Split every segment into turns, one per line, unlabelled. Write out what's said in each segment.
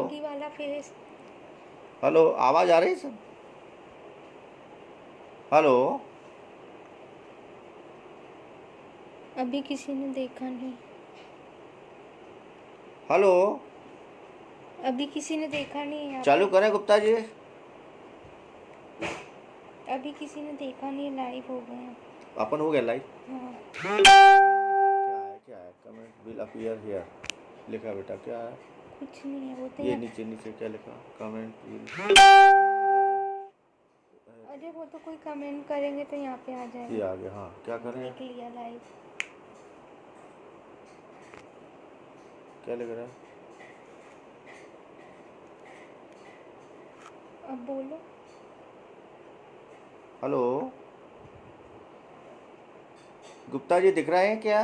योगी वाला face.
Hello, आवाज़ आ रही है सब? हेलो।
अभी किसी ने देखा नहीं।
हेलो।
अभी किसी ने देखा नहीं यहाँ
चालू
पे।
करें गुप्ता जी?
अभी किसी ने देखा नहीं, लाइव हो गए हैं।
अपन हो गया लाइव।
हाँ।
क्या है कमेंट विल अपीयर हियर लिखा बेटा, क्या है?
कुछ नहीं है, वो तो
ये
यहाँ।
नीचे नीचे क्या लिखा? Comment will.
अरे वो तो कोई कमेंट करेंगे तो यहाँ पे आ
ये
जाएगा।
आ गया। हाँ, क्या करें?
देख लिया लाइव।
क्या लिख रहा है?
अब बोलो।
हेलो गुप्ता जी, दिख रहे हैं क्या?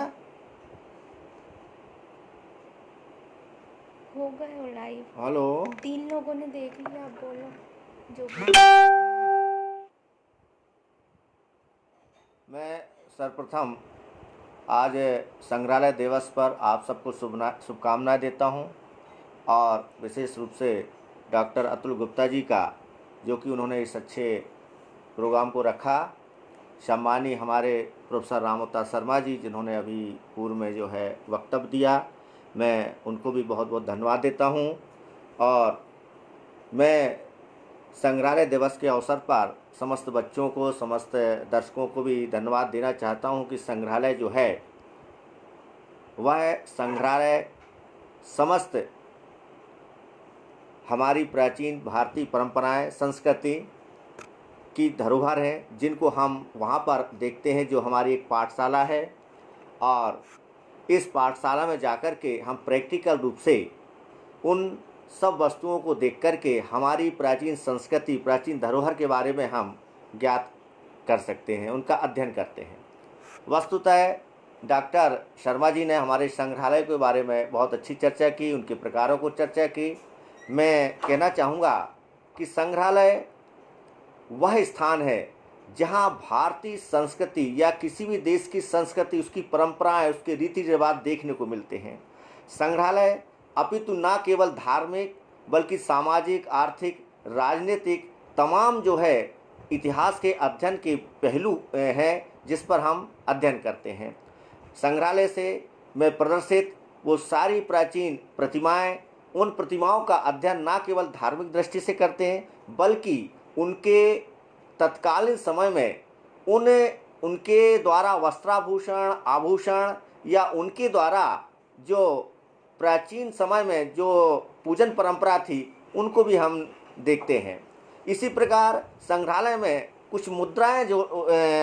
हो गए हो लाइव।
हेलो।
3 लोगों ने देख लिया, अब बोलो जो भी।
मैं सर्वप्रथम आज संग्रहालय दिवस पर आप सबको शुभकामनाएं देता हूं, और विशेष रूप से डॉक्टर अतुल गुप्ता जी का, जो कि उन्होंने इस अच्छे प्रोग्राम को रखा। सम्मानीय हमारे प्रोफेसर रामोता शर्मा जी, जिन्होंने अभी पूर्व में जो है वक्तव्य दिया, मैं उनको भी बहुत बहुत धन्यवाद देता हूं। और मैं संग्रहालय दिवस के अवसर पर समस्त बच्चों को, समस्त दर्शकों को भी धन्यवाद देना चाहता हूं कि संग्रहालय जो है वह संग्रहालय समस्त हमारी प्राचीन भारतीय परंपराएं, संस्कृति की धरोहर है, जिनको हम वहाँ पर देखते हैं। जो हमारी एक पाठशाला है, और इस पाठशाला में जाकर के हम प्रैक्टिकल रूप से उन सब वस्तुओं को देख कर के हमारी प्राचीन संस्कृति, प्राचीन धरोहर के बारे में हम ज्ञात कर सकते हैं, उनका अध्ययन करते हैं। वस्तुतः डॉक्टर शर्मा जी ने हमारे संग्रहालय के बारे में बहुत अच्छी चर्चा की, उनके प्रकारों को चर्चा की। मैं कहना चाहूँगा कि संग्रहालय वह स्थान है जहाँ भारतीय संस्कृति या किसी भी देश की संस्कृति, उसकी परंपराएं, उसके रीति रिवाज देखने को मिलते हैं। संग्रहालय अपितु न केवल धार्मिक बल्कि सामाजिक, आर्थिक, राजनीतिक तमाम जो है इतिहास के अध्ययन के पहलू हैं, जिस पर हम अध्ययन करते हैं। संग्रहालय से में प्रदर्शित वो सारी प्राचीन प्रतिमाएं, उन प्रतिमाओं का अध्ययन न केवल धार्मिक दृष्टि से करते हैं, बल्कि उनके तत्कालीन समय में उनके द्वारा वस्त्राभूषण, आभूषण, या उनके द्वारा जो प्राचीन समय में जो पूजन परंपरा थी, उनको भी हम देखते हैं। इसी प्रकार संग्रहालय में कुछ मुद्राएं जो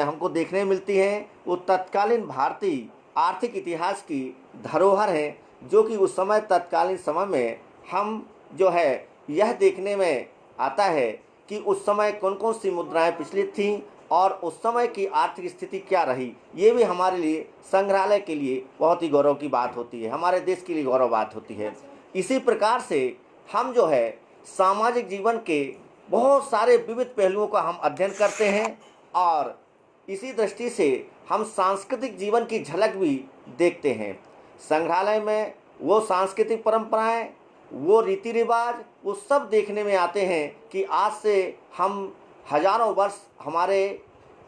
हमको देखने मिलती हैं, वो तत्कालीन भारतीय आर्थिक इतिहास की धरोहर हैं, जो कि उस समय तत्कालीन समय में हम जो है यह देखने में आता है कि उस समय कौन कौन सी मुद्राएं प्रचलित थीं और उस समय की आर्थिक स्थिति क्या रही। ये भी हमारे लिए, संग्रहालय के लिए बहुत ही गौरव की बात होती है, हमारे देश के लिए गौरव बात होती है। इसी प्रकार से हम जो है सामाजिक जीवन के बहुत सारे विविध पहलुओं का हम अध्ययन करते हैं, और इसी दृष्टि से हम सांस्कृतिक जीवन की झलक भी देखते हैं। संग्रहालय में वो सांस्कृतिक परंपराएं, वो रीति रिवाज, वो सब देखने में आते हैं कि आज से हम हजारों वर्ष हमारे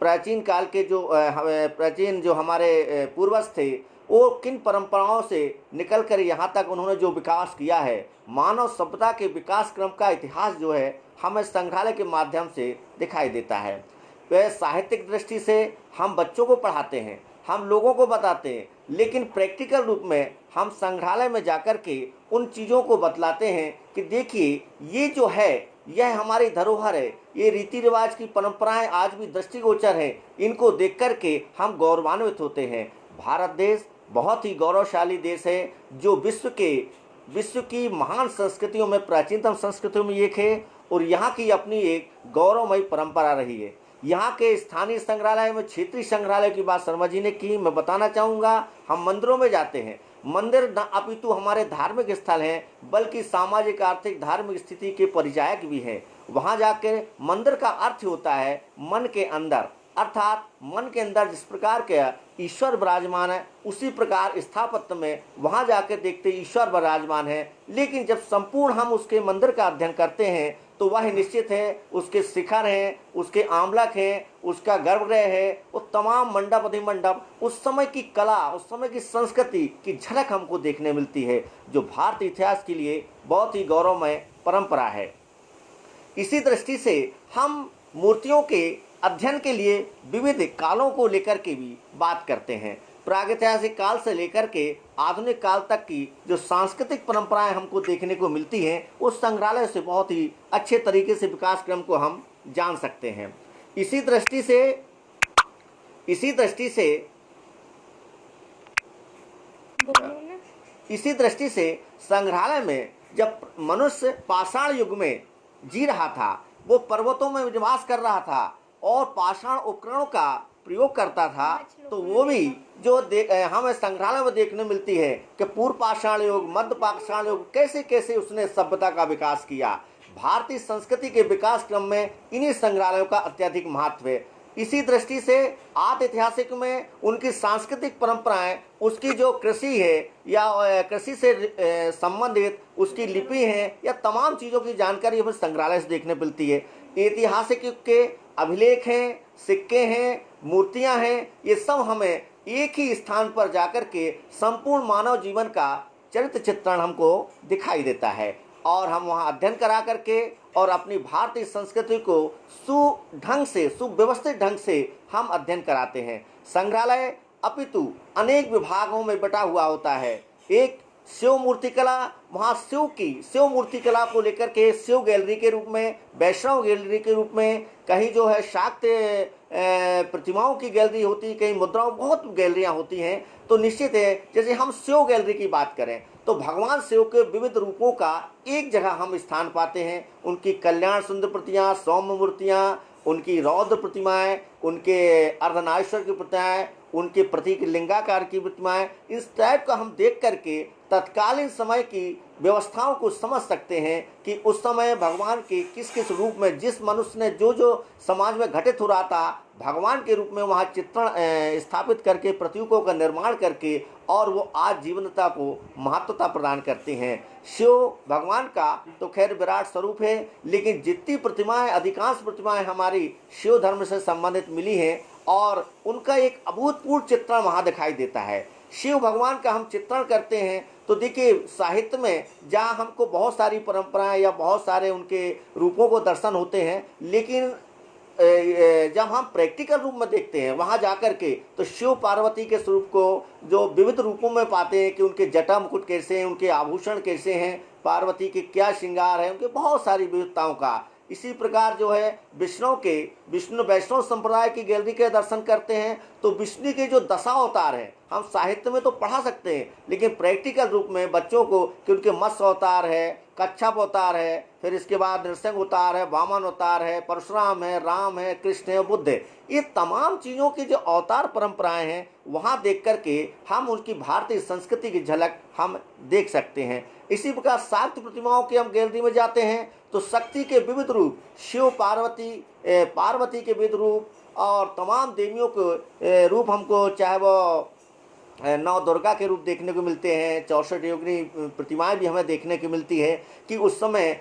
प्राचीन काल के जो प्राचीन जो हमारे पूर्वज थे, वो किन परंपराओं से निकल कर यहाँ तक उन्होंने जो विकास किया है। मानव सभ्यता के विकास क्रम का इतिहास जो है हमें संग्रहालय के माध्यम से दिखाई देता है। वह साहित्यिक दृष्टि से हम बच्चों को पढ़ाते हैं, हम लोगों को बताते हैं, लेकिन प्रैक्टिकल रूप में हम संग्रहालय में जाकर के उन चीज़ों को बतलाते हैं कि देखिए ये जो है यह हमारी धरोहर है, ये रीति रिवाज की परंपराएं आज भी दृष्टिगोचर हैं, इनको देख कर के हम गौरवान्वित होते हैं। भारत देश बहुत ही गौरवशाली देश है, जो विश्व की महान संस्कृतियों में, प्राचीनतम संस्कृतियों में एक है, और यहाँ की अपनी एक गौरवमयी परंपरा रही है। यहाँ के स्थानीय संग्रहालय में क्षेत्रीय संग्रहालय की बात शर्मा जी ने की, मैं बताना चाहूँगा। हम मंदिरों में जाते हैं, मंदिर न अपितु हमारे धार्मिक स्थल हैं, बल्कि सामाजिक, आर्थिक, धार्मिक स्थिति के परिचायक भी हैं। वहाँ जाकर मंदिर का अर्थ होता है मन के अंदर, अर्थात मन के अंदर जिस प्रकार के ईश्वर विराजमान है उसी प्रकार स्थापत्य में वहाँ जाकर देखते ईश्वर विराजमान है। लेकिन जब संपूर्ण हम उसके मंदिर का अध्ययन करते हैं तो वह निश्चित है, उसके शिखर हैं, उसके आमलक हैं, उसका गर्भगृह है, वो तमाम मंडप अधिमंडप उस समय की कला, उस समय की संस्कृति की झलक हमको देखने मिलती है, जो भारतीय इतिहास के लिए बहुत ही गौरवमय परंपरा है। इसी दृष्टि से हम मूर्तियों के अध्ययन के लिए विविध कालों को लेकर के भी बात करते हैं। प्रागैतिहासिक काल से लेकर के आधुनिक काल तक की जो सांस्कृतिक परंपराएं हमको देखने को मिलती हैं, उस संग्रहालय से बहुत ही अच्छे तरीके से विकास क्रम को हम जान सकते हैं। इसी दृष्टि से संग्रहालय में जब मनुष्य पाषाण युग में जी रहा था, वो पर्वतों में निवास कर रहा था और पाषाण उपकरणों का प्रयोग करता था, तो वो भी जो हमें संग्रहालय में देखने मिलती है कि पूर्व पाषाण युग, मध्य पाषाण युग, कैसे कैसे उसने सभ्यता का विकास किया। भारतीय संस्कृति के विकास क्रम में इन्हीं संग्रहालयों का अत्यधिक महत्व है। इसी दृष्टि से आदि ऐतिहासिक में उनकी सांस्कृतिक परंपराएं, उसकी जो कृषि है या कृषि से संबंधित उसकी लिपि है या तमाम चीज़ों की जानकारी हमें संग्रहालय से देखने मिलती है। ऐतिहासिक युग के अभिलेख हैं, सिक्के हैं, मूर्तियां हैं, ये सब हमें एक ही स्थान पर जाकर के संपूर्ण मानव जीवन का चरित्र चित्रण हमको दिखाई देता है और हम वहाँ अध्ययन करा करके और अपनी भारतीय संस्कृति को सुढंग से, सुव्यवस्थित ढंग से हम अध्ययन कराते हैं। संग्रहालय अपितु अनेक विभागों में बटा हुआ होता है। एक शिव मूर्ति कला, वहाँ शिव मूर्ति कला को लेकर के शिव गैलरी के रूप में, वैष्णव गैलरी के रूप में, कहीं जो है शाक्त प्रतिमाओं की गैलरी होती है, कहीं मुद्राओं, बहुत गैलरियाँ होती हैं। तो निश्चित है, जैसे हम शिव गैलरी की बात करें तो भगवान शिव के विविध रूपों का एक जगह हम स्थान पाते हैं। उनकी कल्याण सुंदर प्रतिमाएं, सौम्य मूर्तियाँ, उनकी रौद्र प्रतिमाएं, उनके अर्धनारीश्वर की प्रतिमाएं, उनके प्रतीक लिंगाकार की प्रतिमाएं, इस टाइप का हम देख करके तत्कालीन समय की व्यवस्थाओं को समझ सकते हैं कि उस समय भगवान के किस किस रूप में, जिस मनुष्य ने जो जो समाज में घटित हो रहा था, भगवान के रूप में वहाँ चित्रण स्थापित करके, प्रतीकों का निर्माण करके, और वो आज जीवनता को महत्वता प्रदान करते हैं। शिव भगवान का तो खैर विराट स्वरूप है, लेकिन जितनी प्रतिमाएं, अधिकांश प्रतिमाएं हमारी शिव धर्म से संबंधित मिली हैं और उनका एक अभूतपूर्व चित्रण वहाँ दिखाई देता है। शिव भगवान का हम चित्रण करते हैं तो देखिए, साहित्य में जहाँ हमको बहुत सारी परंपराएं या बहुत सारे उनके रूपों को दर्शन होते हैं, लेकिन जब हम प्रैक्टिकल रूप में देखते हैं वहाँ जाकर के, तो शिव पार्वती के स्वरूप को जो विविध रूपों में पाते हैं कि उनके जटा मुकुट कैसे हैं, उनके आभूषण कैसे हैं, पार्वती के क्या श्रृंगार है, उनके बहुत सारी विविधताओं का। इसी प्रकार जो है विष्णु वैष्णव संप्रदाय की गैलरी के दर्शन करते हैं तो विष्णु के जो दशा अवतार हैं, हम साहित्य में तो पढ़ा सकते हैं, लेकिन प्रैक्टिकल रूप में बच्चों को कि उनके मत्स्य अवतार है, कच्छप अवतार है, फिर इसके बाद नृसिंह अवतार है, वामन अवतार है, परशुराम है, राम है, कृष्ण है, बुद्ध है, ये तमाम चीज़ों की जो अवतार परंपराएं हैं वहाँ देख करके हम उनकी भारतीय संस्कृति की झलक हम देख सकते हैं। इसी प्रकार शाक्त प्रतिमाओं की हम गैलरी में जाते हैं तो शक्ति के विविध रूप, शिव पार्वती के विविध रूप और तमाम देवियों के रूप हमको, चाहे वो नौ दुर्गा के रूप देखने को मिलते हैं, 64 योगिनी प्रतिमाएं भी हमें देखने को मिलती है कि उस समय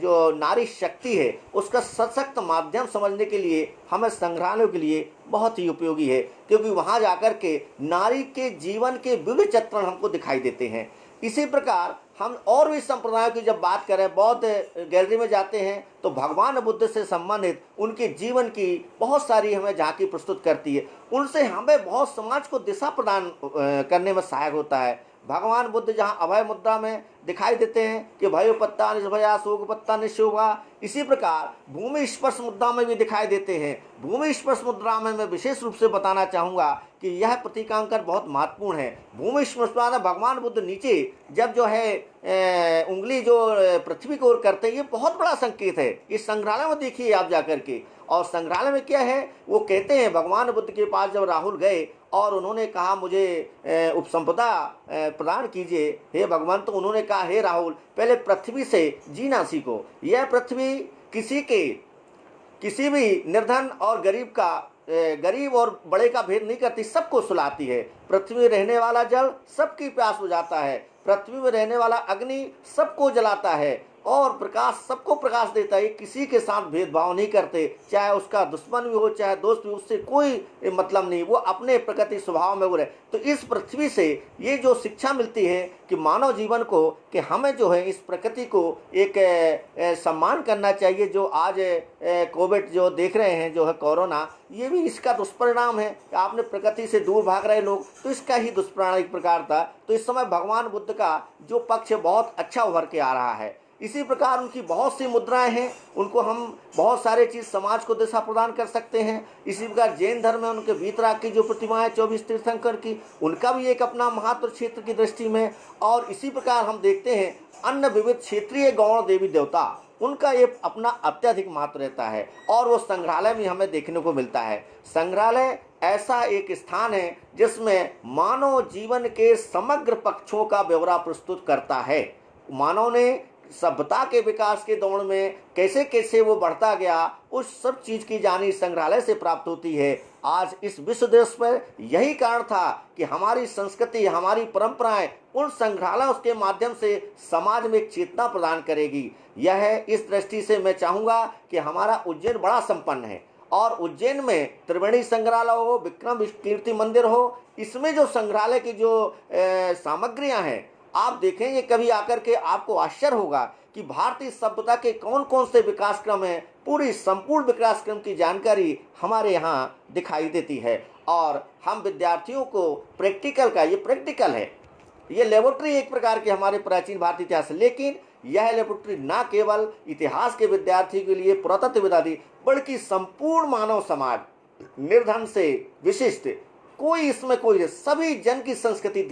जो नारी शक्ति है उसका सशक्त माध्यम समझने के लिए हमें संग्रहालयों के लिए बहुत ही उपयोगी है, क्योंकि वहाँ जाकर के नारी के जीवन के विविध चित्रण हमको दिखाई देते हैं। इसी प्रकार हम और भी संप्रदायों की जब बात करें, बौद्ध गैलरी में जाते हैं तो भगवान बुद्ध से संबंधित उनके जीवन की बहुत सारी हमें झांकी प्रस्तुत करती है। उनसे हमें बहुत समाज को दिशा प्रदान करने में सहायक होता है। भगवान बुद्ध जहाँ अभय मुद्रा में दिखाई देते हैं कि भयो पत्ता निष्भया शोक पत्ता निशोभा, इसी प्रकार भूमि स्पर्श मुद्रा में भी दिखाई देते हैं। भूमि स्पर्श मुद्रा में मैं विशेष रूप से बताना चाहूँगा कि यह प्रतीकांकन बहुत महत्वपूर्ण है। भूमि स्पर्श मुद्रा, भगवान बुद्ध नीचे जब जो है उंगली जो पृथ्वी की ओर करते हैं, ये बहुत बड़ा संकेत है। इस संग्रहालय में देखिए आप जाकर के, और संग्रहालय में क्या है, वो कहते हैं भगवान बुद्ध के पास जब राहुल गए और उन्होंने कहा मुझे उपसंपदा प्रदान कीजिए हे भगवान, तो उन्होंने कहा हे राहुल, पहले पृथ्वी से जीना सीखो। यह पृथ्वी किसी भी निर्धन और गरीब का गरीब और बड़े का भेद नहीं करती, सबको सुलाती है। पृथ्वी में रहने वाला जल सबकी प्यास बुझाता है, पृथ्वी में रहने वाला अग्नि सबको जलाता है, और प्रकाश सबको प्रकाश देता है। किसी के साथ भेदभाव नहीं करते, चाहे उसका दुश्मन भी हो चाहे दोस्त भी, उससे कोई मतलब नहीं, वो अपने प्रकृति स्वभाव में वो रहे। तो इस पृथ्वी से ये जो शिक्षा मिलती है कि मानव जीवन को, कि हमें जो है इस प्रकृति को एक सम्मान करना चाहिए। जो आज कोविड जो देख रहे हैं, जो है कोरोना, ये भी इसका दुष्परिणाम है कि आपने प्रकृति से दूर भाग रहे लोग, तो इसका ही दुष्परिणाम एक प्रकार था। तो इस समय भगवान बुद्ध का जो पक्ष बहुत अच्छा उभर के आ रहा है। इसी प्रकार उनकी बहुत सी मुद्राएं हैं, उनको हम बहुत सारे चीज़ समाज को दिशा प्रदान कर सकते हैं। इसी प्रकार जैन धर्म में उनके वीतराग की जो प्रतिमा है 24 तीर्थंकर की, उनका भी एक अपना महत्व क्षेत्र की दृष्टि में। और इसी प्रकार हम देखते हैं अन्य विविध क्षेत्रीय गौण देवी देवता, उनका ये अपना अत्यधिक महत्व रहता है। और वो संग्रहालय भी हमें देखने को मिलता है। संग्रहालय ऐसा एक स्थान है जिसमें मानव जीवन के समग्र पक्षों का ब्यौरा प्रस्तुत करता है। मानव ने सभ्यता के विकास के दौर में कैसे कैसे वो बढ़ता गया, उस सब चीज़ की जानी संग्रहालय से प्राप्त होती है। आज इस विश्व दिवस पर यही कारण था कि हमारी संस्कृति, हमारी परंपराएं उन संग्रहालयों के माध्यम से समाज में एक चेतना प्रदान करेगी। यह है, इस दृष्टि से मैं चाहूँगा कि हमारा उज्जैन बड़ा संपन्न है, और उज्जैन में त्रिवेणी संग्रहालय हो, विक्रम कीर्ति मंदिर हो, इसमें जो संग्रहालय की जो सामग्रियाँ हैं, आप देखेंगे कभी आकर के आपको आश्चर्य होगा कि भारतीय सभ्यता के कौन कौन से विकास क्रम हैं। पूरी संपूर्ण विकास क्रम की जानकारी हमारे यहाँ दिखाई देती है। और हम विद्यार्थियों को प्रैक्टिकल का, ये प्रैक्टिकल है, ये लेबोरेटरी एक प्रकार की हमारे प्राचीन भारतीय इतिहास, लेकिन यह लेबोरेटरी न केवल इतिहास के विद्यार्थी के लिए पुरातत्व विद्यार्थी, बल्कि संपूर्ण मानव समाज, निर्धन से विशिष्ट, कोई इसमें कोई, सभी जन की संस्कृति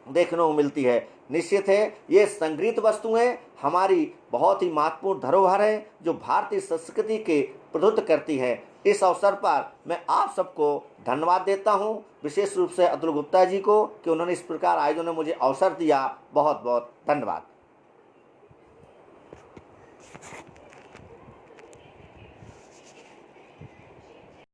देखने को मिलती है। निश्चित है ये संग्रहित वस्तुएं हमारी बहुत ही महत्वपूर्ण धरोहर है, जो भारतीय संस्कृति के प्रस्तुत करती है। इस अवसर पर मैं आप सबको धन्यवाद देता हूं, विशेष रूप से अतुल गुप्ता जी को, कि उन्होंने इस प्रकार आयोजन में मुझे अवसर दिया। बहुत बहुत धन्यवाद।